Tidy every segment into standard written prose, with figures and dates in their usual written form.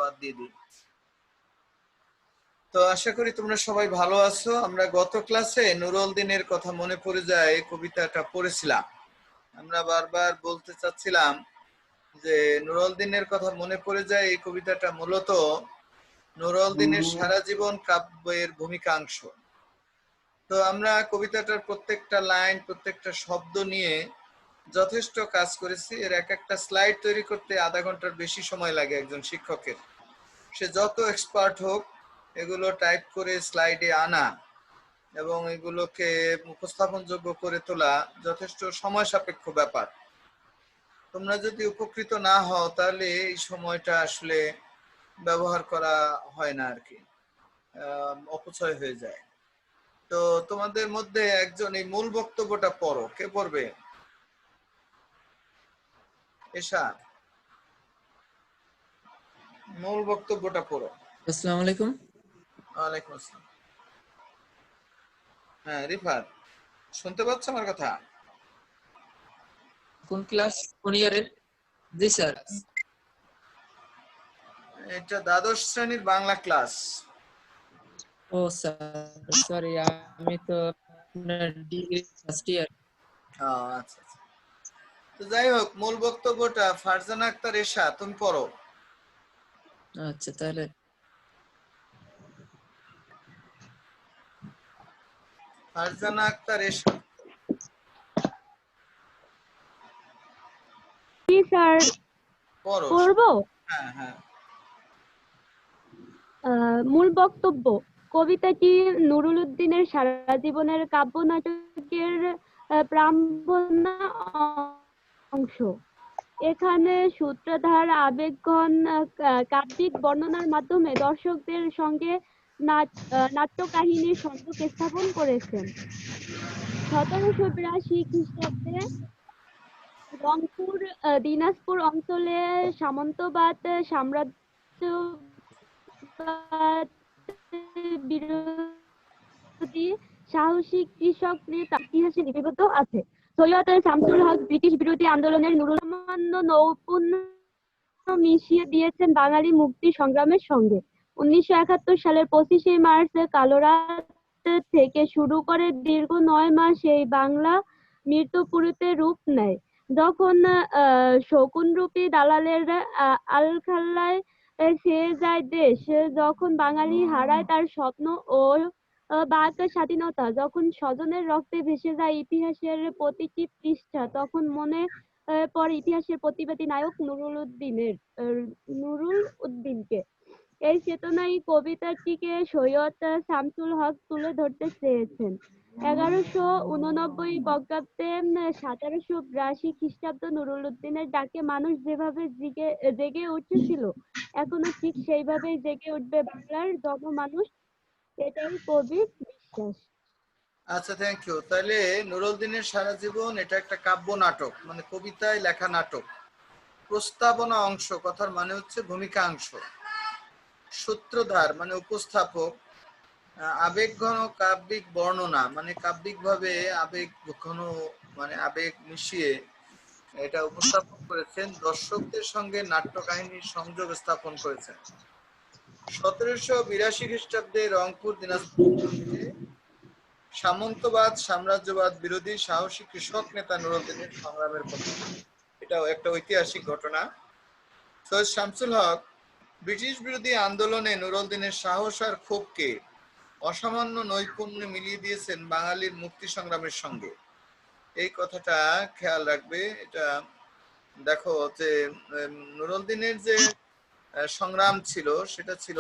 বাদ দিয়ে দিই। তো আশা করি তোমরা সবাই ভালো আছো। আমরা গত ক্লাসে নুরুল দিনের কথা মনে পড়ে যায় কবিতাটা পড়েছিলাম। আমরা বারবার বলতে চাচ্ছিলাম যে নুরুল দিনের কথা মনে পড়ে যায়, এই কবিতাটা মূলত নুরুল দিনের সারা জীবন কাব্যের ভূমিকাংশ। তো আমরা কবিতাটার প্রত্যেকটা লাইন, প্রত্যেকটা শব্দ নিয়ে যথেষ্ট কাজ করেছি। এর এক একটা স্লাইড তৈরি করতে আধা ঘন্টার বেশি সময় লাগে একজন শিক্ষকের। সে যত এক্সপার্ট হোক, এগুলো টাইপ করে স্লাইডে আনা এবং এগুলোকে উপস্থাপনযোগ্য করে তোলা যথেষ্ট সময় সাপেক্ষ ব্যাপার। তোমরা যদি উপকৃত না হও তাহলে এই সময়টা আসলে ব্যবহার করা হয় না আর কি, অপচয় হয়ে যায়। তো তোমাদের মধ্যে একজন এই মূল বক্তব্যটা পড়ো। কে পড়বে? এশা, মূল বক্তব্যটা পড়ো। আসসালামু আলাইকুম। ওয়ালাইকুম আসসালাম। হ্যাঁ রিফাত, শুনতে পাচ্ছ আমার কথা? কোন ক্লাস, কোন ইয়ারের? জি স্যার। এটা দ্বাদশ শ্রেণীর বাংলা ক্লাস। ও স্যার, সরি, আমি তো আপনার ডিগ্রি ফার্স্ট ইয়ার। আচ্ছা আচ্ছা। তো যাই হোক, মূল বক্তব্যটা ফারজানা আক্তার এশা, তুমি পড়ো। আচ্ছা, তাহলে ফারজানা আক্তার এশা স্যার পড়ো। পড়ব। হ্যাঁ হ্যাঁ। মূল বক্তব্য: কবিতাটি নুরুল উদ্দিনের সারা জীবনের কাব্য নাটকের প্রাণবন্ত অংশ। এখানে সূত্রধার আবেগঘন কাব্যিক বর্ণনার মাধ্যমে দর্শকদের সঙ্গে নাট্যকাহিনীর সংযোগ স্থাপন করেছেন। 1782 খ্রিস্টাব্দে রংপুর দিনাজপুর অঞ্চলে সামন্তবাদ সাম্রাজ্য বিরোধী সাহসী কৃষক নেতা ইতিহাসে লিপিবদ্ধ আছে। সৈয়দ শামসুল হক ব্রিটিশ বিরোধী আন্দোলনের নুরুল সামান্য নৈপুণ্য মিশিয়ে দিয়েছেন বাঙালি মুক্তি সংগ্রামের সঙ্গে। 1971 সালের 25শে মার্চ কালোরাত থেকে শুরু করে দীর্ঘ 9 মাস এই বাংলা মৃত্যুপুরীতে রূপ নেয়, যখন শকুনরূপী দালালের আলখাল্লায় ছেয়ে যায় দেশ, যখন বাঙালি হারায় তার স্বপ্ন ও বাক স্বাধীনতা, যখন স্বজনের রক্তে ভেসে যায় ইতিহাসের প্রতিটি পৃষ্ঠা, তখন মনে পরে ইতিহাসের প্রতিবাদী নায়ক নুরুল উদ্দিনকে। এই চেতনায় কবিতাটিকে সৈয়দ শামসুল হক তুলে ধরতে চেয়েছেন। 1189 বঙ্গাব্দে 1782 খ্রিস্টাব্দ নুরুল উদ্দিনের ডাকে মানুষ যেভাবে জেগে উঠেছিল, এখনো ঠিক সেইভাবেই জেগে উঠবে বাংলার জনমানুষ, এটাই কবির বিশ্বাস। আচ্ছা, থ্যাংক ইউ। তাহলে নুরুল দিনের সারা জীবন এটা একটা কাব্য নাটক, মানে কবিতায় লেখা নাটক। প্রস্তাবনা অংশ কথার মানে হচ্ছে ভূমিকাংশ। সূত্রধার মানে উপস্থাপক। আবেগঘন কাব্যিক বর্ণনা মানে কাব্যিকভাবে আবেগঘন, মানে আবেগ মিশিয়ে এটা উপস্থাপন করেছেন, দর্শকদের সঙ্গে নাট্যকাহিনীর সংযোগ স্থাপন করেছেন। 1782 খ্রিস্টাব্দে রংপুর দিনাজপুর সামন্তবাদ সাম্রাজ্যবাদ বিরোধী সাহসী কৃষক নেতা নুরুল দিনের সংগ্রামের কথা। এটাও একটা ঐতিহাসিক ঘটনা। সৈয়দ শামসুল হক ব্রিটিশ বিরোধী আন্দোলনে নুরুল দিনের সাহস আর ক্ষোভকে অসামান্য নৈপুণ্যে মিলিয়ে দিয়েছেন বাঙালির মুক্তি সংগ্রামের সঙ্গে। এই কথাটা খেয়াল রাখবে। এটা দেখো যে নুরুল দিনের যে সংগ্রাম ছিল সেটা ছিল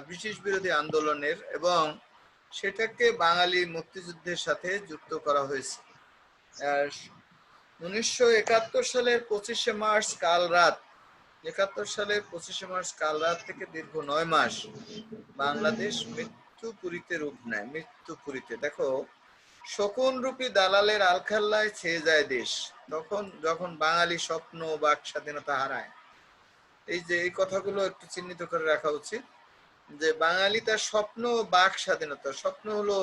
ব্রিটিশ বিরোধী আন্দোলনের, এবং সেটাকে বাঙালি মুক্তিযুদ্ধের সাথে যুক্ত করা হয়েছে। 1971 সালের 25শে মার্চ কাল রাত, 71 সালের 25শে মার্চ কাল রাত থেকে দীর্ঘ 9 মাস বাংলাদেশ মৃত্যুপুরীতে রূপ নেয়। মৃত্যুপুরীতে দেখো, শকুনরূপী দালালের আলখাল্লায় ছেয়ে যায় দেশ, তখন যখন বাঙালি স্বপ্ন বাক স্বাধীনতা হারায়। এই যে এই কথাগুলো একটু চিহ্নিত করে রাখা উচিত, যে বাঙালি তার স্বপ্ন বাক স্বাধীনতা, স্বপ্ন হলো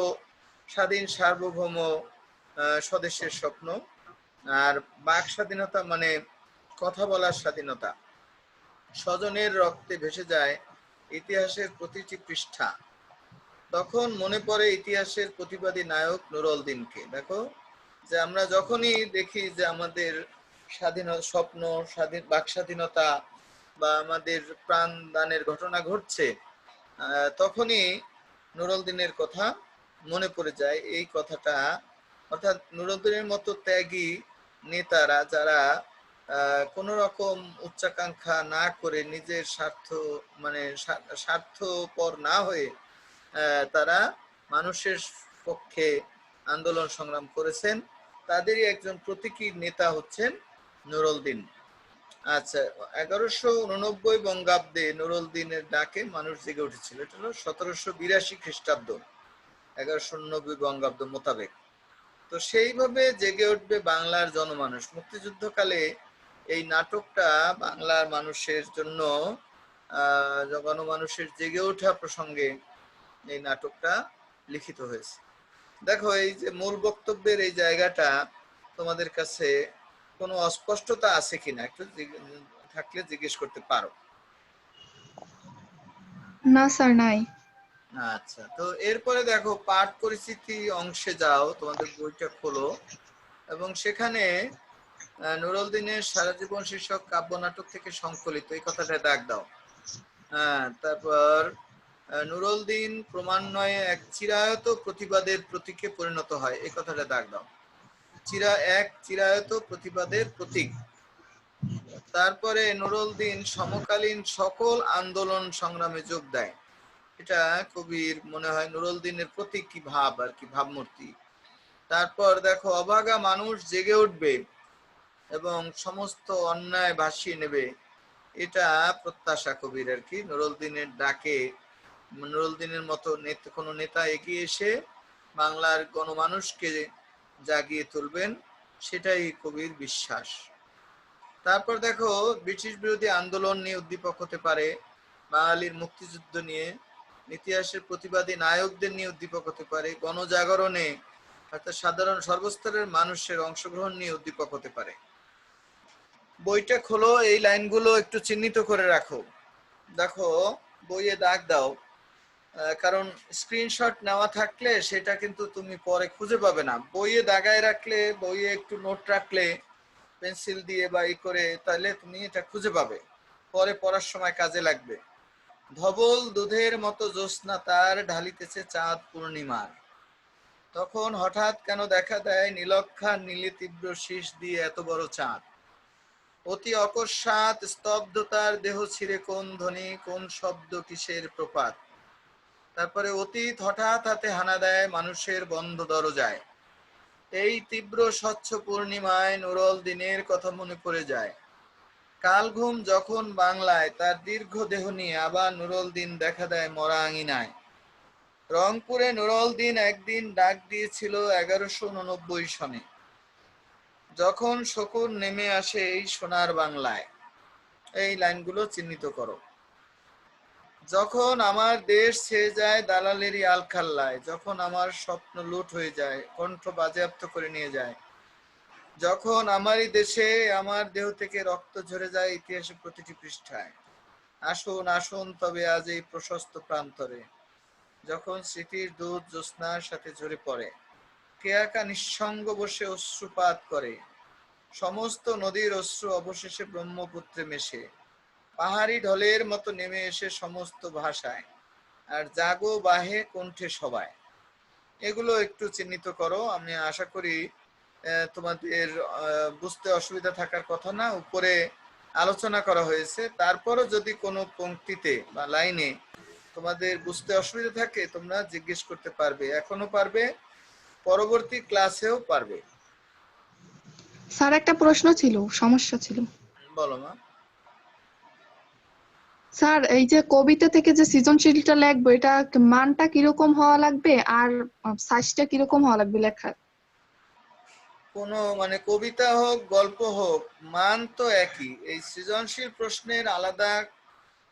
স্বাধীন সার্বভৌম স্বদেশের স্বপ্ন, আর বাক স্বাধীনতা মানে কথা বলার স্বাধীনতা। স্বজনের রক্তে ভেসে যায় ইতিহাসের প্রতিটি পৃষ্ঠা। তখন মনে পড়ে ইতিহাসের প্রতিবাদী নায়ক নুরুল দিনকে। দেখো যে আমরা যখনই দেখি যে আমাদের স্বপ্ন, বাক স্বাধীনতা বা আমাদের প্রাণ দানের ঘটনা ঘটছে, তখনই নুরুল দিনের কথা মনে পড়ে যায়। এই কথাটা অর্থাৎ নুরুল দিনের মতো ত্যাগী নেতারা যারা কোন রকম উচ্চাকাঙ্ক্ষা না করে নিজের স্বার্থপর না হয়ে তারা মানুষের পক্ষে আন্দোলন সংগ্রাম করেছেন, তাদেরই একজন প্রতীকী নেতা হচ্ছেন নুরুল দিন। আচ্ছা, 1189 বঙ্গাব্দে নুরুল দিনের ডাকে মানুষ জেগে উঠেছিল। এটা হলো 1782 খ্রিস্টাব্দ, 1190 বঙ্গাব্দ মোতাবেক। তো সেইভাবে জেগে উঠবে বাংলার জনমানুষ। মুক্তিযুদ্ধকালে এই নাটকটা বাংলার মানুষের জন্য গণমানুষের জেগে ওঠা প্রসঙ্গে এই নাটকটা লিখিত হয়েছে। দেখো এই যে মূল বক্তব্যের এই জায়গাটা তোমাদের কাছে কোনো অস্পষ্টতা আছে কিনা একটু থাকলে জিজ্ঞেস করতে পারো। না স্যার, নাই। আচ্ছা, তো এরপরে দেখো পাঠ পরিচিতি অংশে যাও, তোমাদের বইটা খোলো এবং সেখানে নুরুল দিনের সারা জীবন শীর্ষক কাব্য নাটক থেকে সংকলিত এই কথাটা দাগ দাও। তারপর নুরুল দিন ক্রমান্বয়ে এক চিরায়ত প্রতিবাদের প্রতীকে পরিণত হয়, এই কথাটা দাগ দাও। চিরায়ত প্রতিবাদের প্রতীক। তারপরে নুরুল দিন সমকালীন সকল আন্দোলন সংগ্রামে যোগ দেয়। এটা কবির মনে হয় নুরুল দিনের প্রতীক কি ভাব আর কি ভাবমূর্তি। তারপর দেখো অভাগা মানুষ জেগে উঠবে এবং সমস্ত অন্যায় ভাসিয়ে নেবে, এটা প্রত্যাশা কবির আর কি। নুরুল দিনের ডাকে নুরুল দিনের মতো কোনো নেতা এগিয়ে এসে বাংলার গণমানুষকে জাগিয়ে তুলবেন, সেটাই কবির বিশ্বাস। তারপর দেখো ব্রিটিশ বিরোধী আন্দোলন নিয়ে উদ্দীপক হতে পারে, বাঙালির মুক্তিযুদ্ধ নিয়ে, ইতিহাসের প্রতিবাদী নায়কদের নিয়ে উদ্দীপক হতে পারে, গণজাগরণে অর্থাৎ সাধারণ সর্বস্তরের মানুষের অংশগ্রহণ নিয়ে উদ্দীপক হতে পারে। বইটা খোলো, এই লাইনগুলো একটু চিহ্নিত করে রাখো। দেখো বইয়ে দাগ দাও, কারণ স্ক্রিনশট নেওয়া থাকলে সেটা কিন্তু তুমি পরে খুঁজে পাবে না। বইয়ে দাগায় রাখলে, বইয়ে একটু নোট রাখলে পেন্সিল দিয়ে বা ই করে, তাহলে তুমি এটা খুঁজে পাবে, পরে পড়ার সময় কাজে লাগবে। ধবল দুধের মতো জ্যোৎস্না তার ঢালিতেছে চাঁদ পূর্ণিমার, তখন হঠাৎ কেন দেখা দেয় নীলক্ষার নীলে তীব্র শীষ দিয়ে এত বড় চাঁদ। অতি অকস্মাৎ স্তব্ধতার দেহ ছিঁড়ে কোন ধ্বনি, কোন শব্দ, কিসের প্রপাত। তারপরে অতীত হঠাৎ হাতে হানা দেয় মানুষের বন্ধ দরজায়। এই তীব্র স্বচ্ছ পূর্ণিমায় নুরুল দিনের কথা মনে পড়ে যায়। কাল ঘুম যখন বাংলায় তার দীর্ঘ দেহ নিয়ে আবার নুরুল দিন দেখা দেয় মরা আঙিনায়। রংপুরে নুরুল দিন একদিন ডাক দিয়েছিল 1189 সনে, যখন শকুন নেমে আসে এই সোনার বাংলায়। এই লাইনগুলো চিহ্নিত করো। যখন আমার দেশ ছেয়ে যায় দালালেরই আলখাল্লায়, যখন আমার স্বপ্ন লুট হয়ে যায়, কণ্ঠ বাজেয়াপ্ত করে নিয়ে যায়, যখন আমারই দেশে আমার দেহ থেকে রক্ত ঝরে যায় ইতিহাসের প্রতিটি পৃষ্ঠায়। আসুন আসুন তবে আজ এই প্রশস্ত প্রান্তরে, যখন স্মৃতির দুধ জ্যোৎস্নার সাথে ঝরে পড়ে, কে একা নিঃসঙ্গ বসে অশ্রুপাত করে, সমস্ত নদীর অশ্রু অবশেষে ব্রহ্মপুত্রে মেশে, পাহাড়ি ঢলের মতো নেমে এসে সমস্ত ভাষায়, আর জাগো বাহে কণ্ঠে সবাই। এগুলো একটু চিহ্নিত করো। আমি আশা করি তোমাদের বুঝতে অসুবিধা থাকার কথা না, উপরে আলোচনা করা হয়েছে। তারপরও যদি কোনো পংক্তিতে বা লাইনে তোমাদের বুঝতে অসুবিধা থাকে তোমরা জিজ্ঞেস করতে পারবে, এখনো পারবে, পরবর্তী ক্লাসেও পারবে। স্যার একটা প্রশ্ন ছিল, সমস্যা ছিল। বলো মা। স্যার এই যে কবিতা থেকে যে সৃজনশীলটা লিখবো, এটা মানটা কিরকম হওয়া লাগবে আর সাইজটা কিরকম হওয়া লাগবে লেখার? কোনো মানে কবিতা হোক গল্প হোক, মান তো একই। এই সৃজনশীল প্রশ্নের আলাদা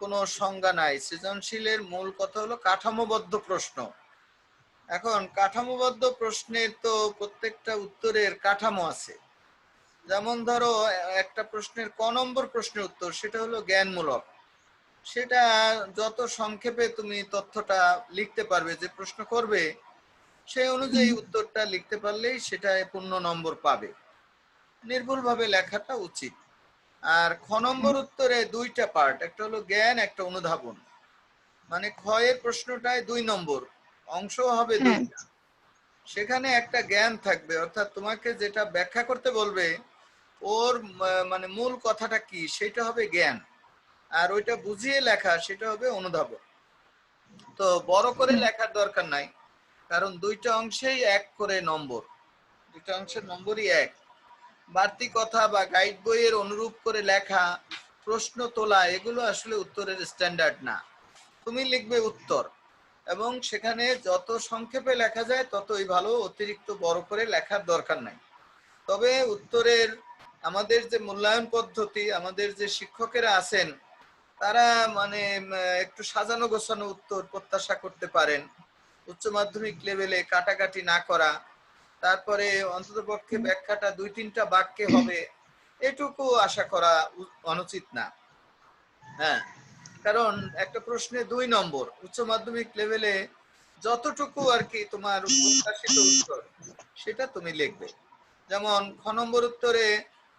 কোনো সংজ্ঞা নাই। সৃজনশীলের মূল কথা হলো কাঠামোবদ্ধ প্রশ্ন। এখন কাঠামোবদ্ধ প্রশ্নের তো প্রত্যেকটা উত্তরের কাঠামো আছে। যেমন ধরো একটা প্রশ্নের ক নম্বর প্রশ্নের উত্তর, সেটা হলো জ্ঞানমূলক, সেটা যত সংক্ষেপে তুমি তথ্যটা লিখতে পারবে, যে প্রশ্ন করবে সেই অনুযায়ী উত্তরটা লিখতে পারলেই সেটা পূর্ণ নম্বর পাবে। নির্ভুলভাবে লেখাটা উচিত। আর খ নম্বর উত্তরে দুইটা পার্ট, একটা হলো জ্ঞান, একটা অনুধাবন। মানে খ এর প্রশ্নটায় 2 নম্বর অংশ হবে হ্যাঁ। দুইটা, সেখানে একটা জ্ঞান থাকবে, অর্থাৎ তোমাকে যেটা ব্যাখ্যা করতে বলবে ওর মানে মূল কথাটা কি সেটা হবে জ্ঞান, আর ওইটা বুঝিয়ে লেখা সেটা হবে অনুধাবন। তো বড় করে লেখার দরকার নাই, কারণ দুইটা অংশেই 1 করে নম্বর, দুইটা অংশের নম্বরই 1। বাড়তি কথা বা গাইড বইয়ের অনুরূপ করে লেখা, প্রশ্ন তোলা, এগুলো আসলে উত্তরের স্ট্যান্ডার্ড না। তুমি লিখবে উত্তর, এবং সেখানে যত সংক্ষেপে লেখা যায় ততই ভালো, অতিরিক্ত বড় করে লেখার দরকার নাই। তবে উত্তরের আমাদের যে মূল্যায়ন পদ্ধতি, আমাদের যে শিক্ষকেরা আছেন তারা মানে একটু সাজানো গোছানো উত্তর প্রত্যাশা করতে পারেন। উচ্চ মাধ্যমিক লেভেলে কাটাকাটি না করা, তারপরে অন্ততপক্ষে ব্যাখ্যাটা 2-3টা বাক্যে হবে, এটুকু আশা করা অনুচিত না। হ্যাঁ, কারণ একটা প্রশ্নে 2 নম্বর, উচ্চ মাধ্যমিক লেভেলে যতটুকু আর কি তোমার প্রত্যাশিত উত্তর সেটা তুমি লিখবে। যেমন খ নম্বর উত্তরে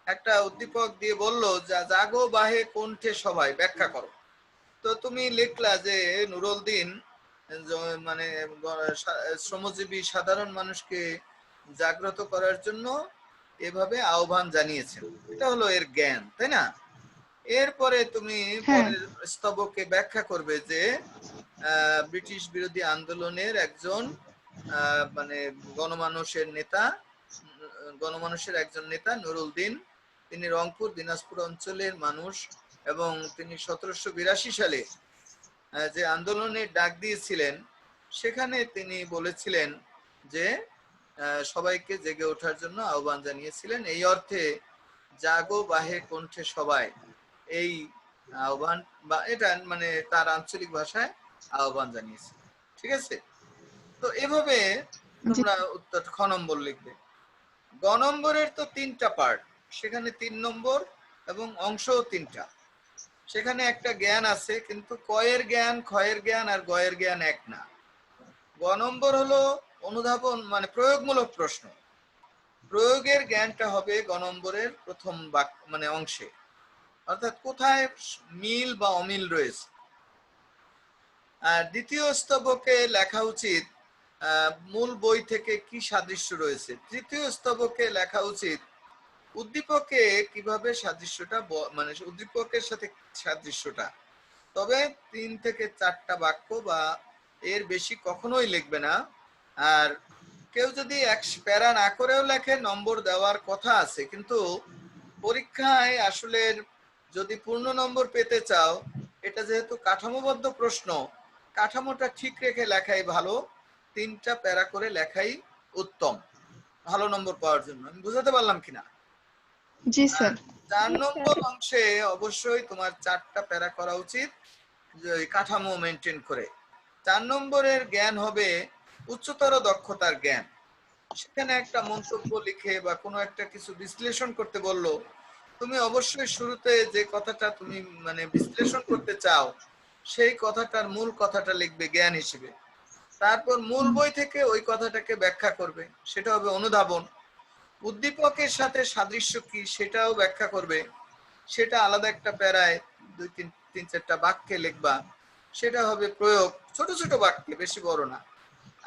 একটা উদ্দীপক দিয়ে বললো জাগো বাহে কণ্ঠে সবাই ব্যাখ্যা করো। তো তুমি লিখলা যে নুরুল দিন মানে শ্রমজীবী সাধারণ মানুষকে জাগ্রত করার জন্য এভাবে আহ্বান জানিয়েছেন, এটা হলো এর জ্ঞান, তাই না? এরপরে তুমি পরের স্তবকে ব্যাখ্যা করবে যে ব্রিটিশ বিরোধী আন্দোলনের একজন মানে গণমানুষের একজন নেতা নুরুল দিন, তিনি রংপুর দিনাজপুর অঞ্চলের মানুষ, এবং তিনি 1782 সালে যে আন্দোলনের ডাক দিয়েছিলেন সেখানে তিনি বলেছিলেন যে সবাইকে জেগে ওঠার জন্য আহ্বান জানিয়েছিলেন। এই অর্থে জাগো বাহে কণ্ঠে সবাই, এই আহ্বান বা এটা মানে তার আঞ্চলিক ভাষায় আহ্বান জানিয়েছে। ঠিক আছে? তো এভাবে তোমরা উত্তর খ নম্বর লিখবে। গ নম্বরের তো 3টা পার্ট, সেখানে 3 নম্বর এবং অংশও 3টা। সেখানে একটা জ্ঞান আছে, কিন্তু ক এর জ্ঞান, খ এর জ্ঞান আর গ এর জ্ঞান এক না। গ নম্বর হলো অনুধাবন, মানে প্রয়োগমূলক প্রশ্ন। প্রয়োগের জ্ঞানটা হবে গ নম্বরের প্রথম বাক্য মানে অংশে, অর্থাৎ কোথায় মিল বা অমিল রয়েছে। আর দ্বিতীয় স্তবকে লেখা উচিত মূল বই থেকে কি সাদৃশ্য রয়েছে। তৃতীয় স্তবকে লেখা উচিত উদ্দীপকে কিভাবে সাদৃশ্যটা মানে উদ্দীপকের সাথে সাদৃশ্যটা। তবে 3 থেকে 4টা বাক্য বা এর বেশি কখনোই লিখবে না। আর কেউ যদি 1 প্যারা না করেও লেখে নম্বর দেওয়ার কথা আছে, কিন্তু পরীক্ষায় আসলে যদি পূর্ণ নম্বর পেতে চাও, এটা যেহেতু কাঠামোবদ্ধ প্রশ্ন, কাঠামোটা ঠিক রেখে লেখাই ভালো, 3টা প্যারা করে লেখাই উত্তম ভালো নম্বর পাওয়ার জন্য। আমি বুঝাতে পারলাম কিনা? জি স্যার। 4 নম্বর অংশে অবশ্যই তোমার 4টা প্যারা করা উচিত, কাঠামো মেনটেন করে। 4 নম্বরের জ্ঞান হবে উচ্চতর দক্ষতার জ্ঞান। সেখানে একটা মন্তব্য লিখে বা কোনো একটা কিছু বিশ্লেষণ করতে বললো, তুমি অবশ্যই শুরুতে যে কথাটা তুমি মানে বিশ্লেষণ করতে চাও সেই কথাটার মূল কথাটা লিখবে জ্ঞান হিসেবে। তারপর মূল বই থেকে ওই কথাটাকে ব্যাখ্যা করবে, সেটা হবে অনুধাবন। উদ্দীপকের সাথে সাদৃশ্য কি সেটাও ব্যাখ্যা করবে, সেটা আলাদা একটা প্যারায় 2-3-4টা বাক্যে লিখবা, সেটা হবে প্রয়োগ, ছোট ছোট বাক্যে, বেশি বড় না।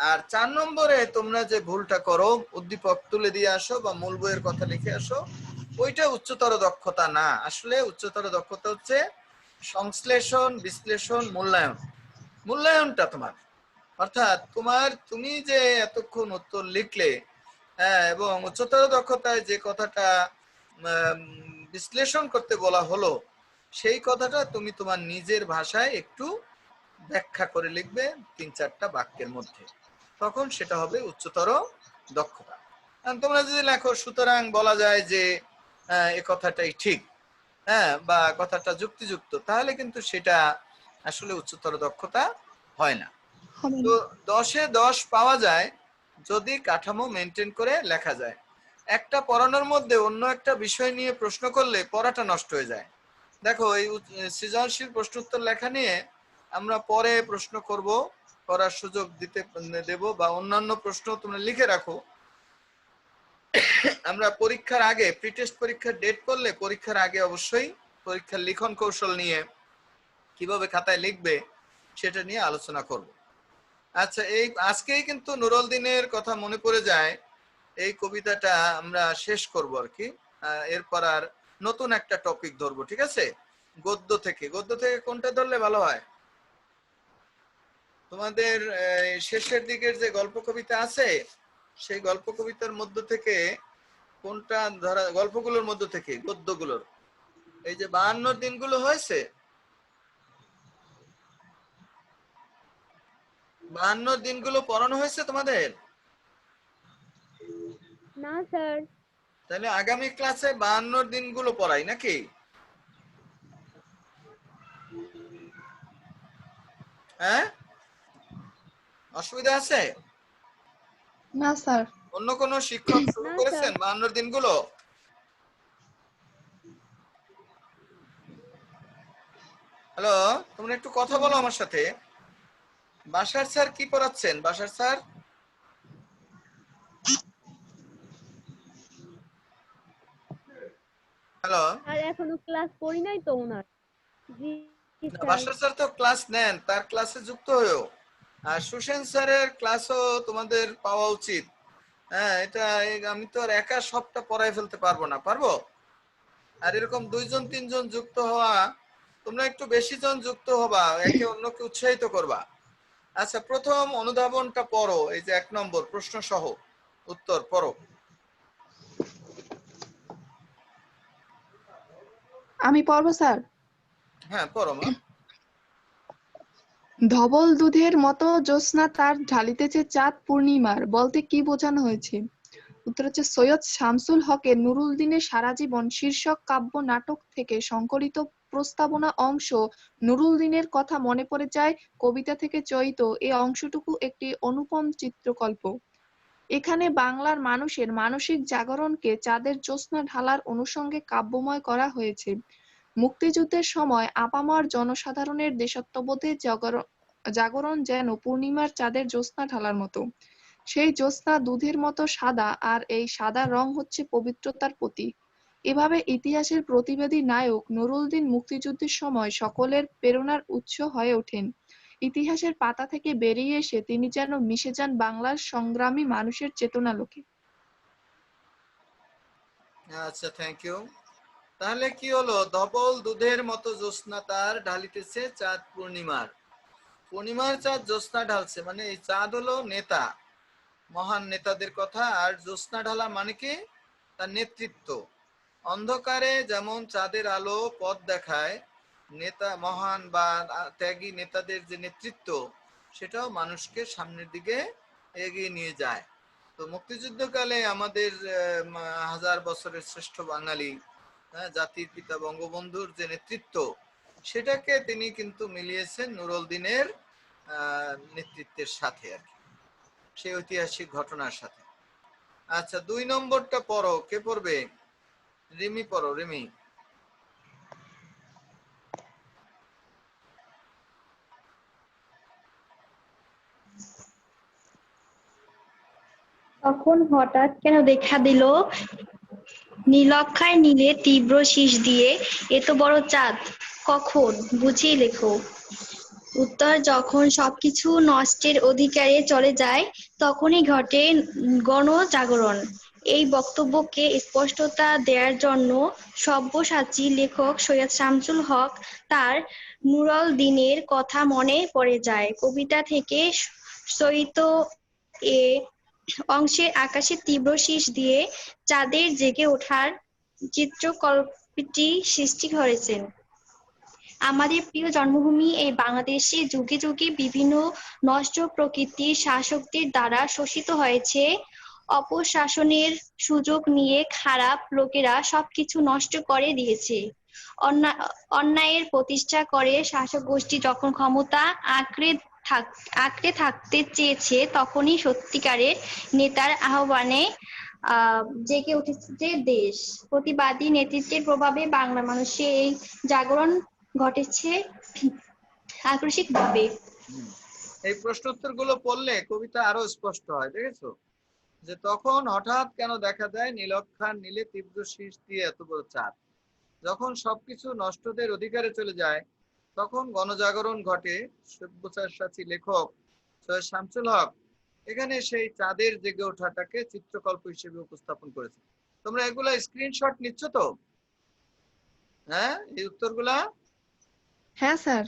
আর 4 নম্বরে তোমরা যে ভুলটা করো, উদ্দীপক তুলে দিয়ে আসো বা মূল বইয়ের কথা লিখে আসো, ওইটা উচ্চতর দক্ষতা না। আসলে উচ্চতর দক্ষতা হচ্ছে সংশ্লেষণ, বিশ্লেষণ, মূল্যায়ন। মূল্যায়নটা তোমার, অর্থাৎ তুমি যে এতক্ষণ উত্তর লিখলে, হ্যাঁ, এবং উচ্চতর দক্ষতায় যে কথাটা বিশ্লেষণ করতে বলা হলো সেই কথাটা তুমি তোমার নিজের ভাষায় একটু ব্যাখ্যা করে লিখবে 3-4টা বাক্যের মধ্যে, তখন সেটা হবে উচ্চতর দক্ষতা। তোমরা যদি লেখো সুতরাং বলা যায় যে এ কথাটাই ঠিক, হ্যাঁ, বা কথাটা যুক্তিযুক্ত, তাহলে কিন্তু সেটা আসলে উচ্চতর দক্ষতা হয় না। তো 10-এ 10 পাওয়া যায় যদি কাঠামো মেনটেন করে লেখা যায়। একটা পড়ানোর মধ্যে অন্য একটা বিষয় নিয়ে প্রশ্ন করলে পড়াটা নষ্ট হয়ে যায়। দেখো এই সৃজনশীল প্রশ্ন উত্তর লেখা নিয়ে আমরা পরে প্রশ্ন করার সুযোগ দেব, বা অন্যান্য প্রশ্ন তোমরা লিখে রাখো। আমরা পরীক্ষার আগে প্রি টেস্ট পরীক্ষার ডেট করলে পরীক্ষার আগে অবশ্যই পরীক্ষার লিখন কৌশল নিয়ে কিভাবে খাতায় লিখবে সেটা নিয়ে আলোচনা করব। আচ্ছা, এই আজকেই কিন্তু নুরুল দিনের কথা মনে পড়ে যায়, এই কবিতাটা আমরা শেষ করব আর কি। এরপর আর নতুন একটা টপিক ধরবো, ঠিক আছে? গদ্য থেকে কোনটা ধরলে ভালো হয়? তোমাদের শেষের দিকের যে গল্প কবিতা আছে সেই গল্প কবিতার মধ্য থেকে কোনটা ধরা, গল্পগুলোর মধ্য থেকে গদ্যগুলোর, এই যে 52 দিনগুলো হয়েছে, 52 দিনগুলো পড়ানো হয়েছে তোমাদের? না স্যার। তাহলে আগামী ক্লাসে 52 দিনগুলো পড়াই নাকি? হ্যাঁ, অসুবিধা আছে? না স্যার। অন্য কোন শিক্ষক শুরু না, করেছেন স্যার। 52 দিনগুলো? হ্যালো, তোমরা একটু কথা বলো আমার সাথে। বাসার স্যার কি পড়াচ্ছেন? বাসার স্যার হ্যালো, আর এখনো ক্লাস করি নাই তো ওনার। জি স্যার। বাসার স্যার তো ক্লাস নেন, তার ক্লাসে যুক্ত হয়েও। আর সুসেন স্যারের ক্লাসও তোমাদের পাওয়া উচিত। হ্যাঁ, এটা আমি তো আর একা সবটা পড়াই ফেলতে পারবো না, পারবো? আর এরকম 2 জন 3 জন যুক্ত হওয়া, তোমরা একটু বেশি জন যুক্ত হবা, একে অন্যকে উৎসাহিত করবা। আচ্ছা, প্রথম অনুধাবনটা পড়ো, এই যে 1 নম্বর প্রশ্ন সহ উত্তর পড়ো। আমি পড়বো স্যার। হ্যাঁ, পড়ো মা। ধবল দুধের মতো জ্যোৎস্না তার ঢালিতেছে চাঁদ পূর্ণিমার বলতে কি বোঝানো হয়েছে? উত্তর হচ্ছে সৈয়দ শামসুল হকের নুরুল দিনের সারা জীবন শীর্ষক কাব্য নাটক থেকে সংকলিত প্রস্তাবনা অংশ নুরুল দিনের কথা মনে পড়ে যায় কবিতা থেকে চয়িত এই অংশটুকু একটি অনুপম চিত্রকল্প। এখানে বাংলার মানুষের মানসিক জাগরণকে চাঁদের জ্যোৎস্না ঢালার অনুষঙ্গে কাব্যময় করা হয়েছে। মুক্তিযুদ্ধের সময় আপামর জনসাধারণের দেশাত্মবোধে জাগরণ যেন পূর্ণিমার চাঁদের জ্যোৎস্না ঢালার মতো। সেই জ্যোৎস্না দুধের মতো সাদা, আর এই সাদা রং হচ্ছে পবিত্রতার প্রতীক। এভাবে ইতিহাসের প্রতিবাদী নায়ক নুরুল দিন মুক্তিযুদ্ধের সময় সকলের প্রেরণার উৎস হয়ে ওঠেন। ইতিহাসের পাতা থেকে বেরিয়ে এসে তিনি যেন মিশে যান বাংলার সংগ্রামী মানুষের চেতনালোকে। আচ্ছা, থ্যাংক ইউ। তাহলে কি হলো? ধবল দুধের মতো জ্যোৎস্না তার ঢালিতেছে চাঁদ পূর্ণিমার। পূর্ণিমার চাঁদ জ্যোৎস্না ঢালছে, মানে এই চাঁদ হলো নেতা, মহান নেতাদের কথা। আর জ্যোৎস্না ঢালা মানে কি? তার নেতৃত্ব। অন্ধকারে যেমন চাঁদের আলো পথ দেখায়, নেতা মহান বা ত্যাগী নেতাদের যে নেতৃত্ব, সেটাও মানুষকে সামনের দিকে এগিয়ে নিয়ে যায়। তো মুক্তিযুদ্ধকালে আমাদের 1000 বছরের শ্রেষ্ঠ বাঙালি, জাতির পিতা বঙ্গবন্ধুর যে নেতৃত্ব, সেটাকে তিনি কিন্তু মিলিয়েছেন নুরুল দিনের নেতৃত্বের সাথে আর কি, সেই ঐতিহাসিক ঘটনার সাথে। আচ্ছা, 2 নম্বরটা পড়ো, কে পড়বে? রিমি পড়ো, রিমি। তখন হঠাৎ কেন দেখা দিল নীলক্ষায় নীলে তীব্র শীষ দিয়ে, এত বড় চাঁদ কখন, বুঝিয়ে লেখো। উত্তর, যখন সবকিছু নষ্টের অধিকারে চলে যায় তখনই ঘটে গণজাগরণ। এই বক্তব্যকে স্পষ্টতা দেওয়ার জন্য সব্যসাচী লেখক সৈয়দ শামসুল হক তার নুরুল দিনের কথা মনে পড়ে যায় কবিতা থেকে চয়িত এ অংশের আকাশে তীব্র শীষ দিয়ে চাঁদের জেগে ওঠার চিত্রকল্পটি সৃষ্টি করেছেন। আমাদের প্রিয় জন্মভূমি এই বাংলাদেশে যুগে যুগে বিভিন্ন নষ্ট প্রকৃতির শাসকদের দ্বারা শোষিত হয়েছে। অপশাসনের সুযোগ নিয়ে খারাপ লোকেরা সবকিছু নষ্ট করে দিয়েছে। অন্যায়ের প্রতিষ্ঠা করে শাসক গোষ্ঠী যখন ক্ষমতা আঁকড়ে থাকতে চেয়েছে, তখনই সত্যিকারের নেতার আহ্বানে জেগে উঠেছে যে দেশ। প্রতিবাদী নেতৃত্বের প্রভাবে বাংলা মানুষের এই জাগরণ ঘটেছে আকস্মিকভাবে। এই প্রশ্ন উত্তর গুলো পড়লে কবিতা আরো স্পষ্ট হয়, দেখেছো? যে তখন হঠাৎ কেন দেখা যায় নীলক্ষার নীলে তীব্র শীষ দিয়ে এত বড় চাঁদ। যখন সবকিছু নষ্টদের অধিকারে চলে যায় তখন গণজাগরণ ঘটে। সব্যসাচী লেখক সৈয়দ শামসুল হক এখানে সেই চাঁদের জেগে ওঠাটাকে চিত্রকল্প হিসেবে উপস্থাপন করেছে। তোমরা এগুলা স্ক্রিনশট নিচ্ছ তো? হ্যাঁ, এই উত্তরগুলা? হ্যাঁ স্যার।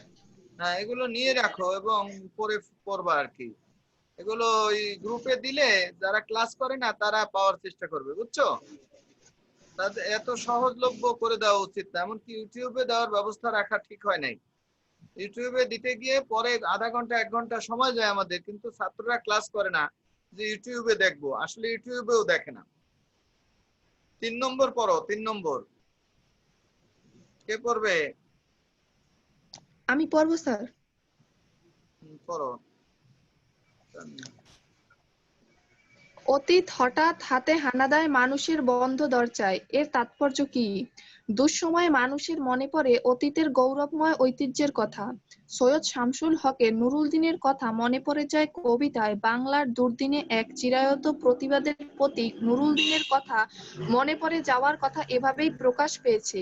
হ্যাঁ, এগুলো নিয়ে রাখো এবং পরে পড়বা আর কি। এগুলো ওই গ্রুপে দিলে যারা ক্লাস করে না তারা পাওয়ার চেষ্টা করবে, বুঝছো? তাদের এত সহজলভ্য করে দেওয়া উচিত না, এমনকি ইউটিউবে দেওয়ার ব্যবস্থা রাখা ঠিক হয় নাই। ইউটিউবে দিতে গিয়ে পরে আধা ঘন্টা 1 ঘন্টা সময় যায় আমাদের, কিন্তু ছাত্ররা ক্লাস করে না যে ইউটিউবে দেখবো, আসলে ইউটিউবেও দেখে না। 3 নম্বর পড়ো, 3 নম্বর কে পড়বে? আমি পড়বো স্যার। পড়ো। অতীত হঠাৎ হাতে হানা দেয় মানুষের বন্ধ দরজায়, এর তাৎপর্য কি? দুঃসময়ে মানুষের মনে পড়ে অতীতের গৌরবময় ঐতিহ্যের কথা। সৈয়দ শামসুল হকের নুরুল দিনের কথা মনে পড়ে যায় কবিতায়। বাংলার দুর্দিনে এক চিরায়ত প্রতিবাদের প্রতীক নুরুল দিনের কথা মনে পড়ে যাওয়ার কথা এভাবেই প্রকাশ পেয়েছে।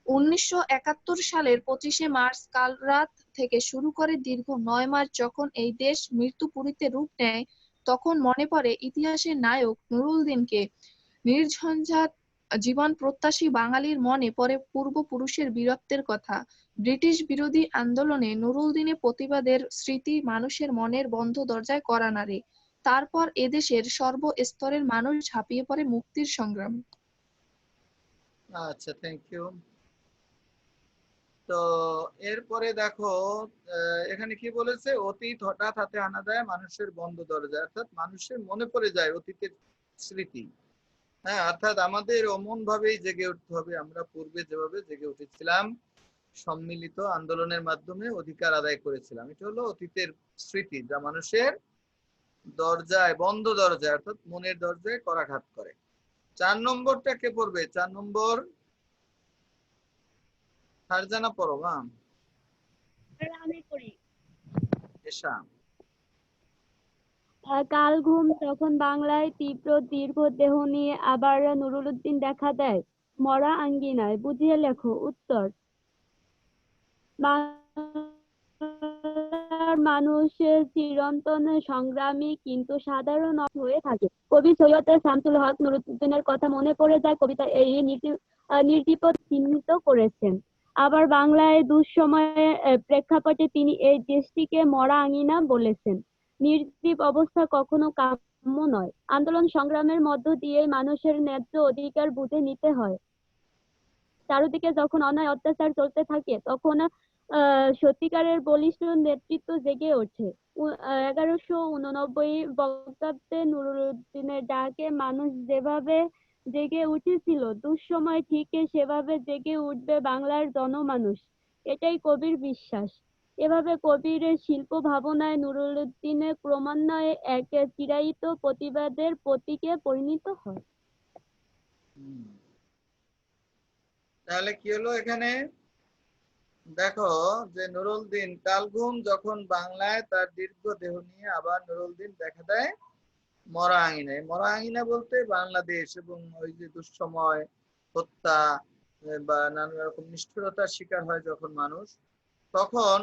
1971 সালের 25শে মার্চ কালরাত থেকে শুরু করে দীর্ঘ 9 মাস যখন এই দেশ মৃত্যুপুরীতে রূপ নেয়, তখন মনে পড়ে ইতিহাসের নায়ক নুরুল দিনকে। নির্ঝঞ্ঝাট জীবন প্রত্যাশী বাঙালির মনে পড়ে পূর্বপুরুষের বীরত্বের কথা। ব্রিটিশ বিরোধী আন্দোলনে নুরুল দিনে প্রতিবাদের স্মৃতি মানুষের মনের বন্ধ দরজায় কড়া নাড়ে। তারপর এদেশের সর্বস্তরের মানুষ ঝাঁপিয়ে পড়ে মুক্তির সংগ্রামে। আচ্ছা, থ্যাংক ইউ। তো এরপরে দেখো এখানে কি বলেছে? অতীত হঠাৎ হাতে আনা দেয় মানুষের বন্ধ দরজা, অর্থাৎ মানুষের মনে পড়ে যায় অতীতের স্মৃতি। হ্যাঁ, অর্থাৎ আমাদের অমন ভাবেই জেগে উঠতে হবে, আমরা পূর্বে যেভাবে জেগে উঠেছিলাম, সম্মিলিত আন্দোলনের মাধ্যমে অধিকার আদায় করেছিলাম। এটা হলো অতীতের স্মৃতি যা মানুষের দরজায়, বন্ধ দরজায় অর্থাৎ মনের দরজায় করাঘাত করে। 4 নম্বরটা কে পড়বে? 4 নম্বর ফারজানা পড়ো। মা আমি করি। এশা। কাল ঘুম তখন বাংলায় তীব্র দীর্ঘ দেহ নিয়ে আবার নুরুল উদ্দিন দেখা দেয় মরা আঙ্গিনায়। বুঝিয়ে লেখো। উত্তর: বাংলার মানুষ চিরন্তন সংগ্রামী কিন্তু সাধারণ হয়ে থাকে। কবি সৈয়দ শামসুল হক নুরুদ্দিনের কথা মনে পড়ে যায় কবিতায় এই নির্দীপ চিহ্নিত করেছেন। আবার বাংলায় দুঃসময়ের প্রেক্ষাপটে তিনি এই দেশটিকে মরা আঙিনা বলেছেন। নির্জীব অবস্থা কখনো কাম্য নয়। আন্দোলন সংগ্রামের মধ্য দিয়ে মানুষের ন্যায্য অধিকার বুঝে নিতে হয়। চারদিকে যখন অন্যায় অত্যাচার চলতে থাকে তখন সত্যিকারের বলিষ্ঠ নেতৃত্ব জেগে ওঠে। 1189 বঙ্গাব্দে নুরুদ্দিনের ডাকে মানুষ যেভাবে জেগে উঠেছিল, দুঃসময় ঠিক সেভাবে জেগে উঠবে বাংলার জনমানুষ, এটাই কবির বিশ্বাস। এভাবে কবির শিল্প ভাবনায় নুরুল উদ্দিন ক্রমান্বয়ে এক চিরায়িত প্রতিবাদের প্রতীকে পরিণত হয়। তাহলে কি হলো এখানে? দেখো যে নুরুল দিন কাল ঘুম যখন বাংলায় তার দীর্ঘ দেহ নিয়ে আবার নুরুল দিন দেখা দেয় মরা আঙিনায়। মরা আঙিনা বলতে বাংলাদেশ এবং ওই যে দুঃসময়, হত্যা বা নানা রকম নিষ্ঠুরতার শিকার হয় যখন মানুষ, তখন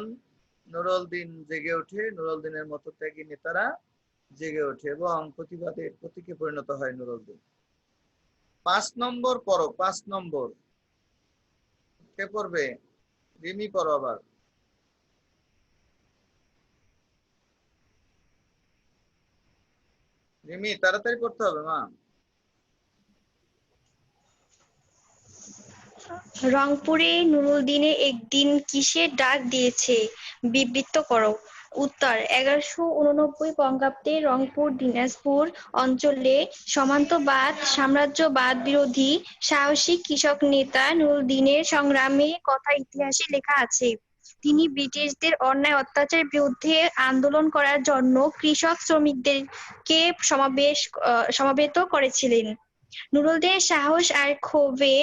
নুরুল দিন জেগে ওঠে। নুরুল দিনের মতো ত্যাগী নেতারা জেগে ওঠে এবং প্রতিবাদের প্রতীকে পরিণত হয় নুরুল দিন। 5 নম্বর পড়ো। 5 নম্বর কে পড়বে? রিমি পড়ো আবার। রিমি তাড়াতাড়ি পড়তে হবে মা। রংপুরে নুরুল দিনে একদিন কিসের ডাক দিয়েছে বিবৃত করো। উত্তর: 1189 বঙ্গাব্দে রংপুর দিনাজপুর অঞ্চলে সামন্তবাদ সাম্রাজ্যবাদ বিরোধী সাহসী কৃষক নেতা নুরুল দিনের সংগ্রামের কথা ইতিহাসে লেখা আছে। তিনি ব্রিটিশদের অন্যায় অত্যাচারের বিরুদ্ধে আন্দোলন করার জন্য কৃষক শ্রমিকদেরকে সমাবেত করেছিলেন। নুরুলদিনের সাহস আর ক্ষোভে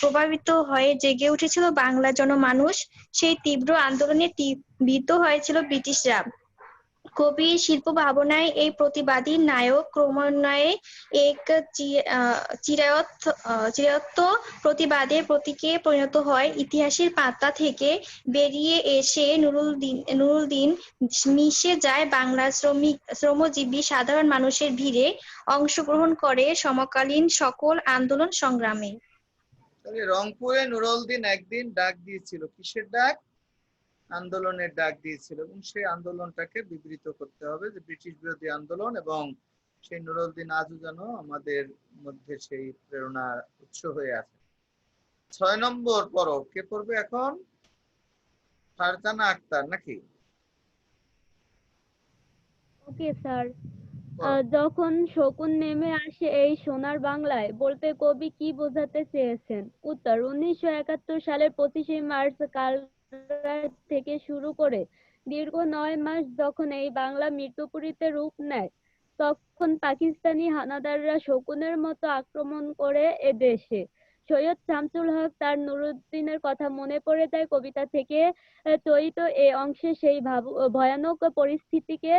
প্রভাবিত হয়ে জেগে উঠেছিল বাংলার জনমানুষ। সেই তীব্র আন্দোলনে ভীত হয়েছিল ব্রিটিশরা। কবির শিল্প ভাবনায় এই প্রতিবাদী নায়ক ক্রমান্বয়ে এক চিরায়ত প্রতিবাদের প্রতীকে পরিণত হয়। ইতিহাসের পাতা থেকে বেরিয়ে এসে নুরুলদিন মিশে যায় বাংলার শ্রমজীবী সাধারণ মানুষের ভিড়ে, অংশগ্রহণ করে সমকালীন সকল আন্দোলন সংগ্রামে। তাহলে রংপুরে নুরুলদিন একদিন ডাক দিয়েছিল, কিসের ডাক? আন্দোলনের ডাক দিয়েছিল, এবং সেই আন্দোলনটাকে বিবৃত করতে হবে যে ব্রিটিশ বিরোধী আন্দোলন, এবং সেই নুরুলদিন আজও যেন আমাদের মধ্যে সেই প্রেরণার উৎস হয়ে আছে। 6 নম্বর পড়ো, কে পড়বে এখন? ফারজানা আক্তার নাকি? Okay sir. যখন শকুন নেমে আসে এই সোনার বাংলায়, বলতে কবি কি বোঝাতে চেয়েছেন? উত্তর: 1971 সালের 25শে মার্চ কালরাত থেকে শুরু করে দীর্ঘ 9 মাস যখন এই বাংলা মৃত্যুপুরীতে রূপ নেয়, তখন পাকিস্তানি হানাদাররা শকুনের মতো আক্রমণ করে এ দেশে। সৈয়দ শামসুল হক তার নুরুদ্দিনের কথা মনে পড়ে যায় কবিতা থেকে তৈরিত এই অংশে সেই ভয়ানক পরিস্থিতিকে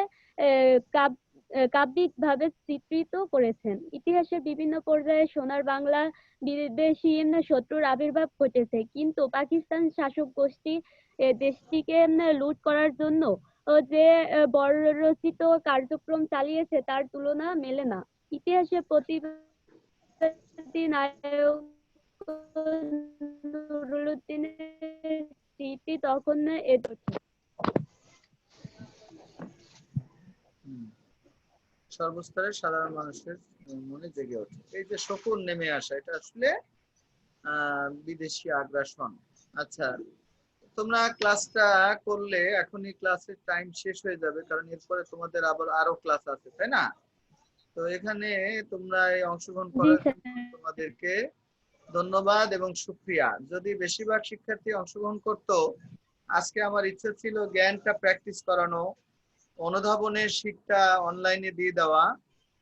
কাব্যিকভাবে চিত্রিত করেছেন। ইতিহাসের বিভিন্ন পর্যায়ে সোনার বাংলা বিদেশি শত্রুর আবির্ভাব ঘটেছে, কিন্তু পাকিস্তান শাসক গোষ্ঠী দেশটিকে লুট করার জন্য যে বর্বরোচিত কার্যক্রম চালিয়েছে তার তুলনা মেলে না। ইতিহাসের প্রতিবাদী নায়ক নুরুদ্দিনের স্মৃতি তখন সর্বস্তরের সাধারণ মানুষের মনে জেগে ওঠে। এই যে শকুন নেমে আসা, এটা আসলে বিদেশি আগ্রাসন। আচ্ছা, তোমরা ক্লাসটা করলে এখনই ক্লাসের টাইম শেষ হয়ে যাবে, কারণ এরপরে তোমাদের আবার আরো ক্লাস আছে, তাই না? তো এখানে তোমরা এই অংশগ্রহণ করার জন্য তোমাদেরকে ধন্যবাদ এবং শুকরিয়া। যদি বেশিরভাগ শিক্ষার্থী অংশগ্রহণ করতো, আজকে আমার ইচ্ছে ছিল জ্ঞানটা প্র্যাকটিস করানো, অনুধাবনের শীটটা অনলাইনে দিয়ে দেওয়া,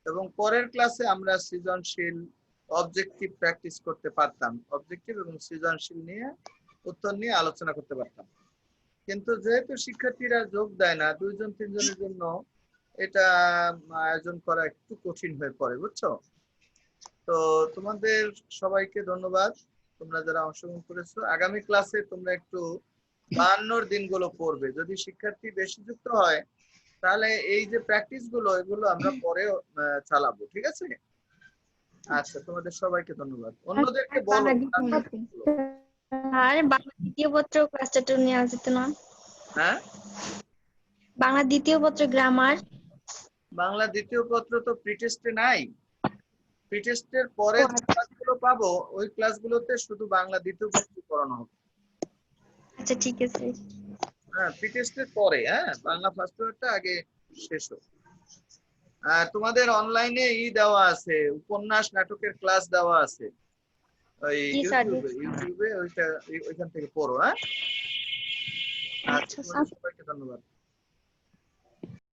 এবং পরের ক্লাসে আমরা সৃজনশীল অবজেক্টিভ প্র্যাকটিস করতে পারতাম, অবজেক্টিভ এবং সৃজনশীল নিয়ে উত্তর নিয়ে আলোচনা করতে পারতাম। কিন্তু যেহেতু শিক্ষার্থীরা যোগ দেয় না, 2-3 জনের জন্য এটা আয়োজন করা একটু কঠিন হয়ে পড়ে, বুঝছো? তো তোমাদের সবাইকে ধন্যবাদ, তোমরা যারা অংশগ্রহণ করেছো। আগামী ক্লাসে তোমরা একটু 52 দিনগুলো পড়বে। যদি শিক্ষার্থী বেশি যুক্ত হয়, তাহলে এই যে প্র্যাকটিস গুলো, এগুলো আমরা পরে চালাবো, ঠিক আছে? আচ্ছা, তোমাদের সবাইকে ধন্যবাদ। অন্যদেরকে বলো। আর বাংলা দ্বিতীয় পত্র ক্লাসটা তো নেওয়া যেত না? হ্যাঁ, বাংলা দ্বিতীয় পত্র গ্রামার। বাংলা দ্বিতীয় পত্র তো প্রিটেস্টে নাই। প্রিটেস্টের পরে যে ক্লাসগুলো পাবো, ওই ক্লাসগুলোতে শুধু বাংলা দ্বিতীয় পত্র পড়ানো হবে। আচ্ছা, ঠিক আছে। হ্যাঁ, প্রিটেস্টের পরে, হ্যাঁ, বাংলা ফার্স্ট পেপারটা আগে শেষ হোক। তোমাদের অনলাইনে দেওয়া আছে, উপন্যাস নাটকের ক্লাস দেওয়া আছে ওই ইউটিউবে, ওইখান থেকে পড়ো। হ্যাঁ, আচ্ছা, সবাইকে ধন্যবাদ।